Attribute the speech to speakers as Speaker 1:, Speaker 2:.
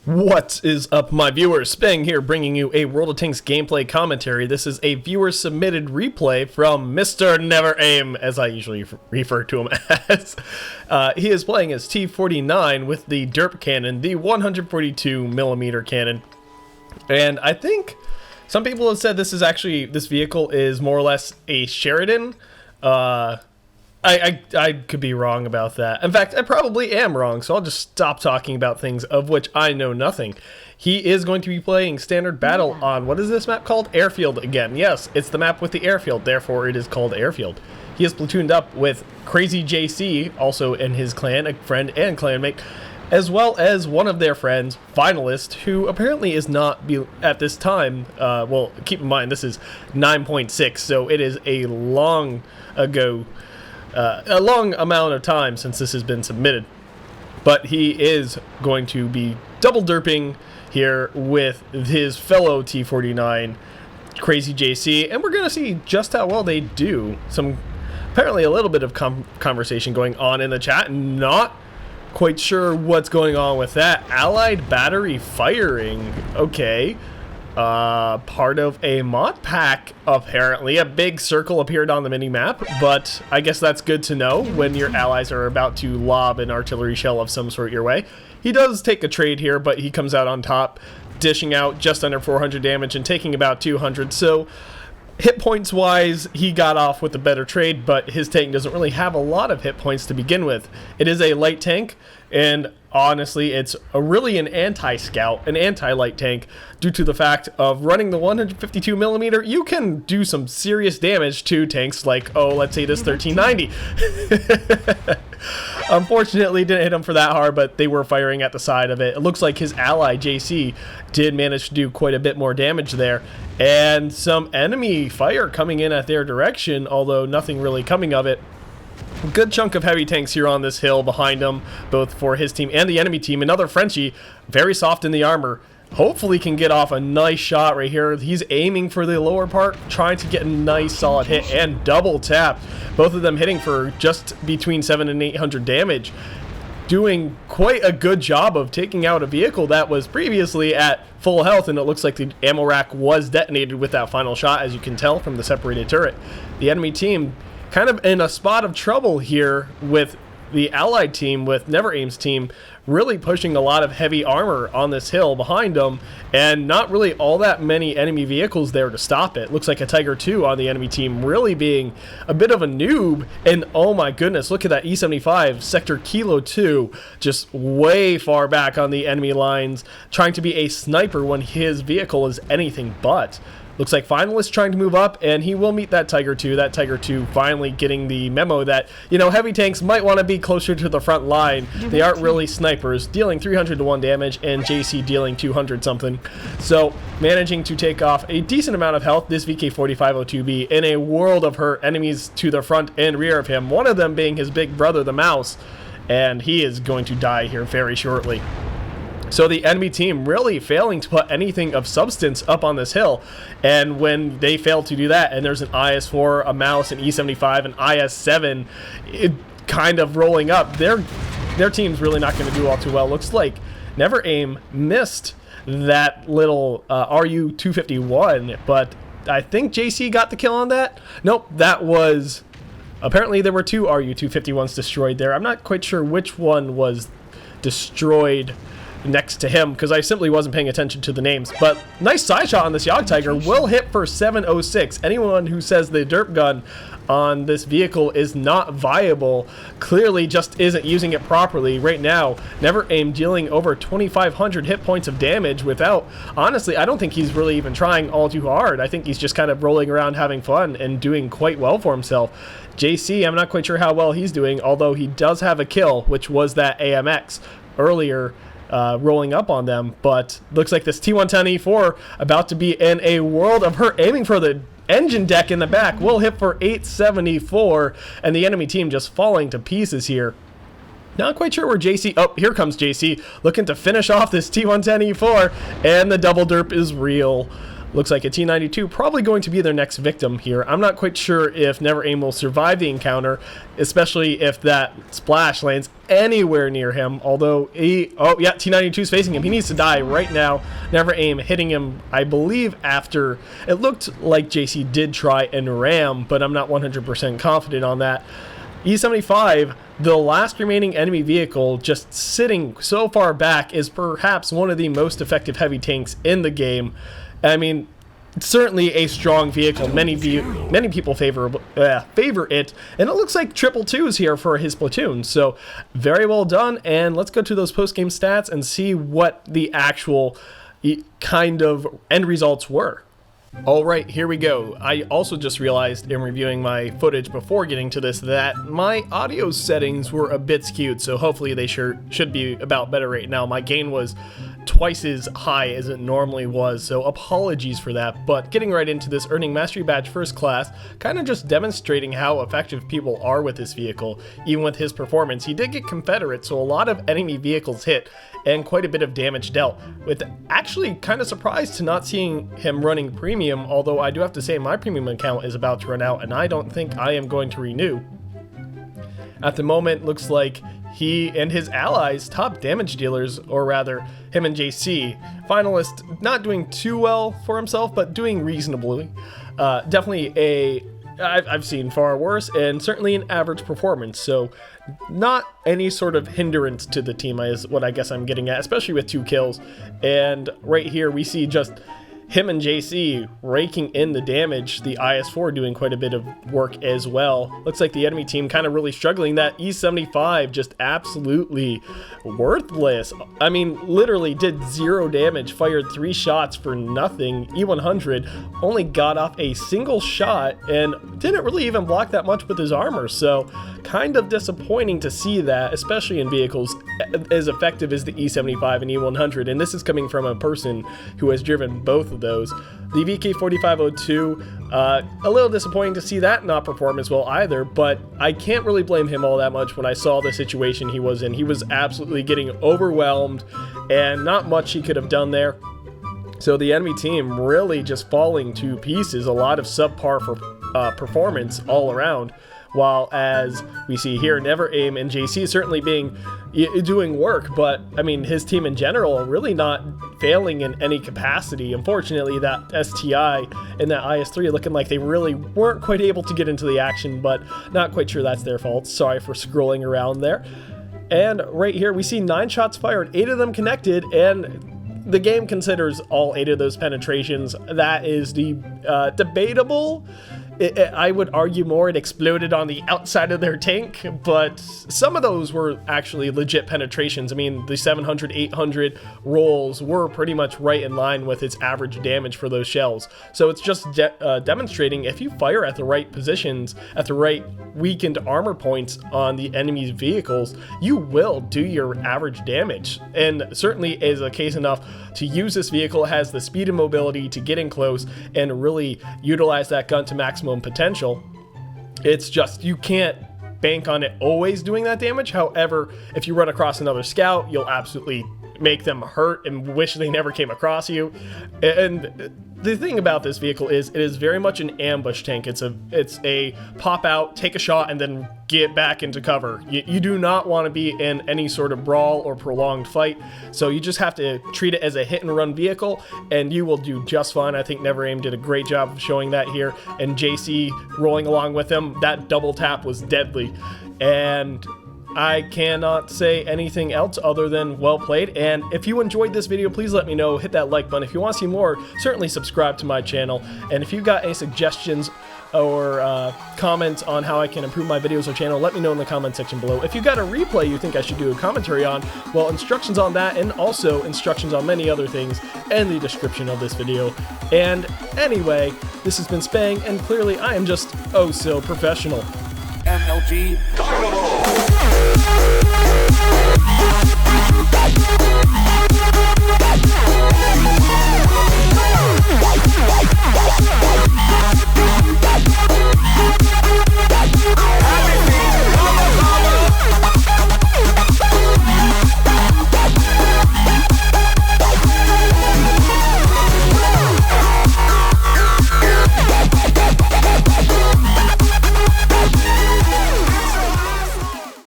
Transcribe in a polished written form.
Speaker 1: What is up, my viewers? Spang here, bringing you a World of Tanks gameplay commentary. This is a viewer-submitted replay from Mr. Never Aim, as I usually refer to him as. He is playing as T49 with the Derp cannon, the 142mm cannon. And I think some people have said this vehicle is more or less a Sheridan. I could be wrong about that. In fact, I probably am wrong, so I'll just stop talking about things of which I know nothing. He is going to be playing Standard Battle on, what is this map called? Airfield again. Yes, it's the map with the airfield, therefore it is called Airfield. He is platooned up with Crazy JC, also in his clan, a friend and clanmate, as well as one of their friends, Finalist, who apparently is not, at this time, well, keep in mind, this is 9.6, so it is a long amount of time since this has been submitted, but he is going to be double derping here with his fellow T49 Crazy JC, and we're going to see just how well they do. Apparently a little bit of conversation going on in the chat, not quite sure what's going on with that. Allied battery firing, okay. Part of a mod pack, apparently. A big circle appeared on the mini-map, but I guess that's good to know when your allies are about to lob an artillery shell of some sort your way. He does take a trade here, but he comes out on top, dishing out just under 400 damage and taking about 200, so hit points wise, he got off with a better trade, but his tank doesn't really have a lot of hit points to begin with. It is a light tank, and honestly, it's really an anti-scout, an anti-light tank, due to the fact of running the 152mm, you can do some serious damage to tanks like, oh, let's say this 1390. Unfortunately, didn't hit him for that hard, but they were firing at the side of it. It looks like his ally, JC, did manage to do quite a bit more damage there. And some enemy fire coming in at their direction, although nothing really coming of it. Good chunk of heavy tanks here on this hill behind him, both for his team and the enemy team. Another Frenchie, very soft in the armor. Hopefully can get off a nice shot right here. He's aiming for the lower part, trying to get a nice solid hit and double tap. Both of them hitting for just between 700 and 800 damage. Doing quite a good job of taking out a vehicle that was previously at full health, and it looks like the ammo rack was detonated with that final shot, as you can tell from the separated turret. The enemy team kind of in a spot of trouble here with the allied team, with Never Aim's team, really pushing a lot of heavy armor on this hill behind them, and not really all that many enemy vehicles there to stop it. Looks like a Tiger 2 on the enemy team really being a bit of a noob, and oh my goodness, look at that E75 Sector Kilo 2 just way far back on the enemy lines, trying to be a sniper when his vehicle is anything but. Looks like Finalist trying to move up, and he will meet that Tiger 2. That Tiger 2 finally getting the memo that, you know, heavy tanks might want to be closer to the front line. They aren't really snipers, dealing 300 to 1 damage, and JC dealing 200 something. So, managing to take off a decent amount of health, this VK4502B, in a world of hurt. Enemies to the front and rear of him, one of them being his big brother, the Mouse, and he is going to die here very shortly. So the enemy team really failing to put anything of substance up on this hill, and when they fail to do that, and there's an IS-4, a Mouse, an E75, an IS-7 kind of rolling up, their team's really not going to do all too well. Looks like Never Aim missed that little RU-251, but I think JC got the kill on that. Nope, that was... Apparently there were two RU-251s destroyed there. I'm not quite sure which one was destroyed next to him, because I simply wasn't paying attention to the names. But nice side shot on this Yog Tiger, will hit for 706. Anyone who says the derp gun on this vehicle is not viable clearly just isn't using it properly. Right now, Never Aim dealing over 2,500 hit points of damage without, honestly, I don't think he's really even trying all too hard. I think he's just kind of rolling around having fun and doing quite well for himself. JC, I'm not quite sure how well he's doing, although he does have a kill, which was that AMX earlier, rolling up on them. But looks like this T110E4 about to be in a world of hurt, aiming for the engine deck in the back, will hit for 874, and the enemy team just falling to pieces here. Not quite sure where JC... Oh, here comes JC, looking to finish off this T110E4, and the double derp is real. Looks like a T92 probably going to be their next victim here. I'm not quite sure if Never Aim will survive the encounter, especially if that splash lands anywhere near him. Although oh yeah, T92 is facing him. He needs to die right now. Never Aim hitting him, I believe, after it looked like JC did try and ram, but I'm not 100% confident on that. E75, the last remaining enemy vehicle, just sitting so far back, is perhaps one of the most effective heavy tanks in the game. I mean, it's certainly a strong vehicle. Many people favor it, and it looks like 222 here for his platoon. So very well done. And let's go to those post-game stats and see what the actual kind of end results were. All right, here we go. I also just realized in reviewing my footage before getting to this that my audio settings were a bit skewed, so hopefully they should be about better right now. My gain was twice as high as it normally was, so apologies for that. But getting right into this, earning Mastery Badge First Class, kind of just demonstrating how effective people are with this vehicle. Even with his performance, he did get Confederate, so a lot of enemy vehicles hit and quite a bit of damage dealt. With actually kind of surprised to not seeing him running Premium, although I do have to say my Premium account is about to run out and I don't think I am going to renew. At the moment, looks like he and his allies, top damage dealers, or rather him and JC, finalist, not doing too well for himself, but doing reasonably. Definitely I've seen far worse, and certainly an average performance, so not any sort of hindrance to the team is what I guess I'm getting at, especially with 2 kills. And right here we see just him and JC raking in the damage, the IS-4 doing quite a bit of work as well. Looks like the enemy team kind of really struggling. That E-75 just absolutely worthless. I mean, literally did 0 damage, fired 3 shots for nothing. E-100 only got off a single shot and didn't really even block that much with his armor, so kind of disappointing to see that, especially in vehicles as effective as the E-75 and E-100, and this is coming from a person who has driven both of those. The VK4502, a little disappointing to see that not perform as well either, but I can't really blame him all that much when I saw the situation he was in. He was absolutely getting overwhelmed and not much he could have done there. So the enemy team really just falling to pieces, a lot of subpar for performance all around. While as we see here, Never Aim and JC certainly doing work, but I mean his team in general really not failing in any capacity. Unfortunately, that STI and that IS-3 looking like they really weren't quite able to get into the action, but not quite sure that's their fault. Sorry for scrolling around there. And right here we see 9 shots fired, 8 of them connected, and the game considers all 8 of those penetrations. That is the debatable. I would argue more it exploded on the outside of their tank, but some of those were actually legit penetrations. I mean, the 700, 800 rolls were pretty much right in line with its average damage for those shells. So it's just demonstrating if you fire at the right positions, at the right weakened armor points on the enemy's vehicles, you will do your average damage. And certainly is a case enough to use this vehicle. It has the speed and mobility to get in close and really utilize that gun to maximum potential. It's just you can't bank on it always doing that damage. However, if you run across another scout, you'll absolutely make them hurt and wish they never came across you. And the thing about this vehicle is it is very much an ambush tank. It's a pop out, take a shot, and then get back into cover. You do not want to be in any sort of brawl or prolonged fight, so you just have to treat it as a hit and run vehicle, and you will do just fine. I think Never Aim did a great job of showing that here, and JC rolling along with him. That double tap was deadly, and I cannot say anything else other than well played. And if you enjoyed this video, please let me know. Hit that like button. If you want to see more, certainly subscribe to my channel. And if you've got any suggestions or comments on how I can improve my videos or channel, let me know in the comment section below. If you've got a replay you think I should do a commentary on, well, instructions on that and also instructions on many other things in the description of this video. And anyway, this has been Spang, and clearly I am just oh so professional.
Speaker 2: MLG.